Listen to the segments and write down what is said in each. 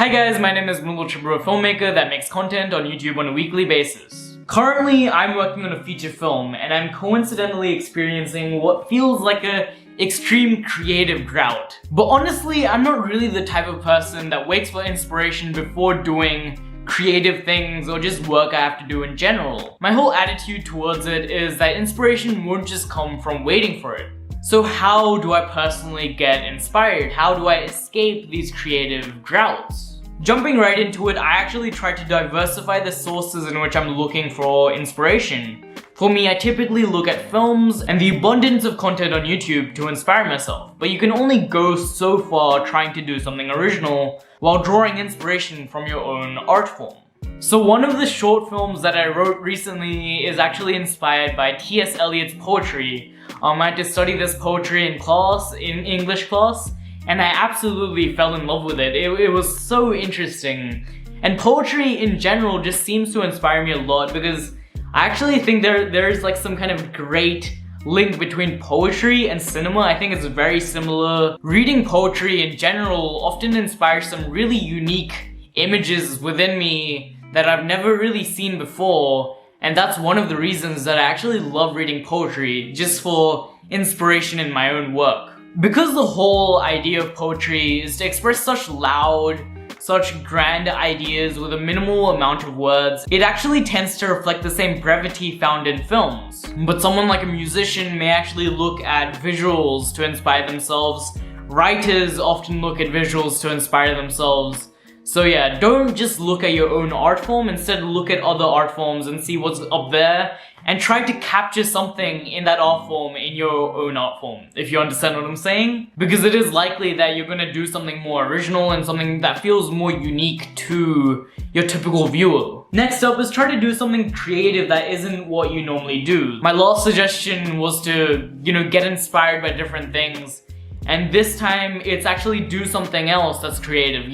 Hi guys, my name is Mridul Chhiber, a filmmaker that makes content on YouTube on a weekly basis. Currently, I'm working on a feature film and I'm coincidentally experiencing what feels like an extreme creative drought. But honestly, I'm not really the type of person that waits for inspiration before doing creative things or just work I have to do in general. My whole attitude towards it is that inspiration won't just come from waiting for it. So how do I personally get inspired? How do I escape these creative droughts? Jumping right into it, I actually try to diversify the sources in which I'm looking for inspiration. For me, I typically look at films and the abundance of content on YouTube to inspire myself, but you can only go so far trying to do something original while drawing inspiration from your own art form. So one of the short films that I wrote recently is actually inspired by T.S Elliot's poetry. I had to study this poetry in class, in English class, and I absolutely fell in love with it. It was so interesting. And poetry in general just seems to inspire me a lot because I actually think there is like some kind of great link between poetry and cinema. I think it's very similar. Reading poetry in general often inspires some really unique images within me that I've never really seen before. And that's one of the reasons that I actually love reading poetry, just for inspiration in my own work. Because the whole idea of poetry is to express such loud, such grand ideas with a minimal amount of words, it actually tends to reflect the same brevity found in films. But someone like a musician may actually look at visuals to inspire themselves. Writers often look at visuals to inspire themselves. So yeah, don't just look at your own art form, instead look at other art forms and see what's up there and try to capture something in that art form in your own art form, if you understand what I'm saying. Because it is likely that you're gonna do something more original and something that feels more unique to your typical viewer. Next up is try to do something creative that isn't what you normally do. My last suggestion was to, get inspired by different things. And this time, it's actually do something else that's creative,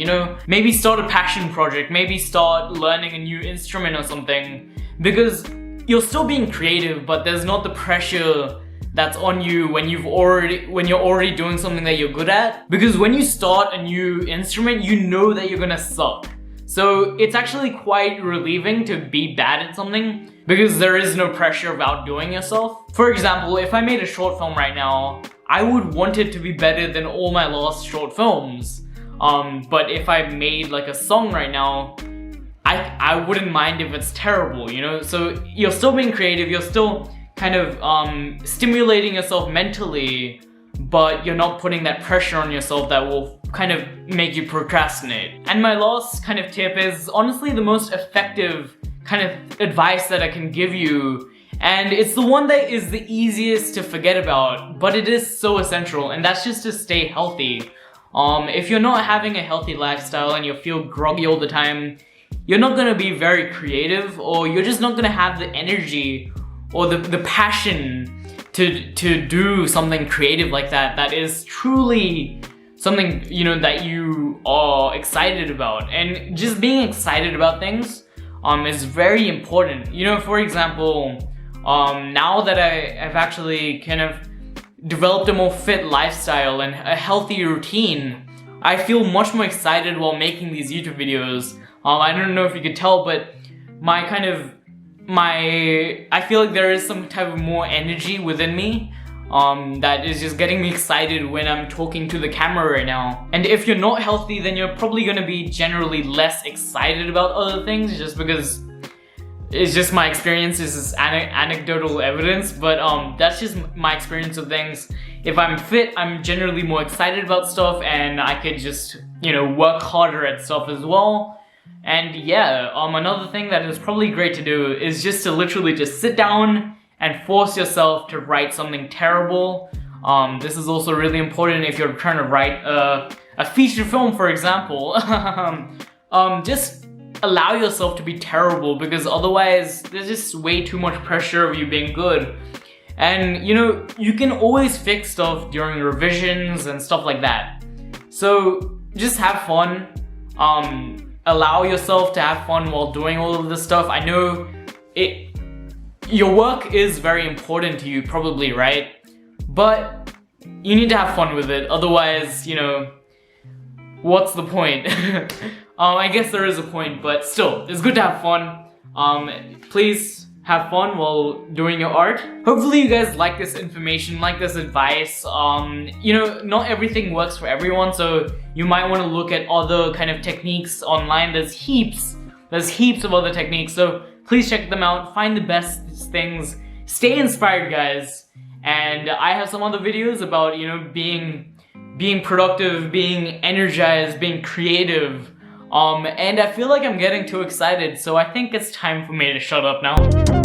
Maybe start a passion project, maybe start learning a new instrument or something. Because you're still being creative, but there's not the pressure that's on you when you're already doing something that you're good at. Because when you start a new instrument, you know that you're gonna suck. So it's actually quite relieving to be bad at something because there is no pressure of outdoing yourself. For example, if I made a short film right now, I would want it to be better than all my last short films. But if I made like a song right now, I wouldn't mind if it's terrible, So you're still being creative, you're still kind of stimulating yourself mentally, but you're not putting that pressure on yourself that will kind of make you procrastinate. And my last kind of tip is honestly the most effective kind of advice that I can give you. And it's the one that is the easiest to forget about, but it is so essential, and that's just to stay healthy. If you're not having a healthy lifestyle and you feel groggy all the time, you're not gonna be very creative, or you're just not gonna have the energy or the passion to do something creative like that. That is truly something, that you are excited about. And just being excited about things is very important. For example, now that I've actually kind of developed a more fit lifestyle and a healthy routine, I feel much more excited while making these YouTube videos. I don't know if you could tell, but I feel like there is some type of more energy within me that is just getting me excited when I'm talking to the camera right now. And if you're not healthy, then you're probably gonna be generally less excited about other things, just because it's just my experience, this is anecdotal evidence, but that's just my experience of things. If I'm fit, I'm generally more excited about stuff, and I could just, work harder at stuff as well. And yeah, another thing that is probably great to do is just to literally just sit down and force yourself to write something terrible. This is also really important if you're trying to write a feature film, for example. Just allow yourself to be terrible, because otherwise there's just way too much pressure of you being good. And you can always fix stuff during revisions and stuff like that. So just have fun. Allow yourself to have fun while doing all of this stuff. I know your work is very important to you, probably, right? But you need to have fun with it, otherwise, what's the point? I guess there is a point, but still, it's good to have fun. Please have fun while doing your art. Hopefully you guys like this information, like this advice. You know, not everything works for everyone, so you might want to look at other kind of techniques online. There's heaps of other techniques, so please check them out, find the best things, stay inspired, guys. And I have some other videos about, you know, being productive, being energized, being creative. And I feel like I'm getting too excited, so I think it's time for me to shut up now.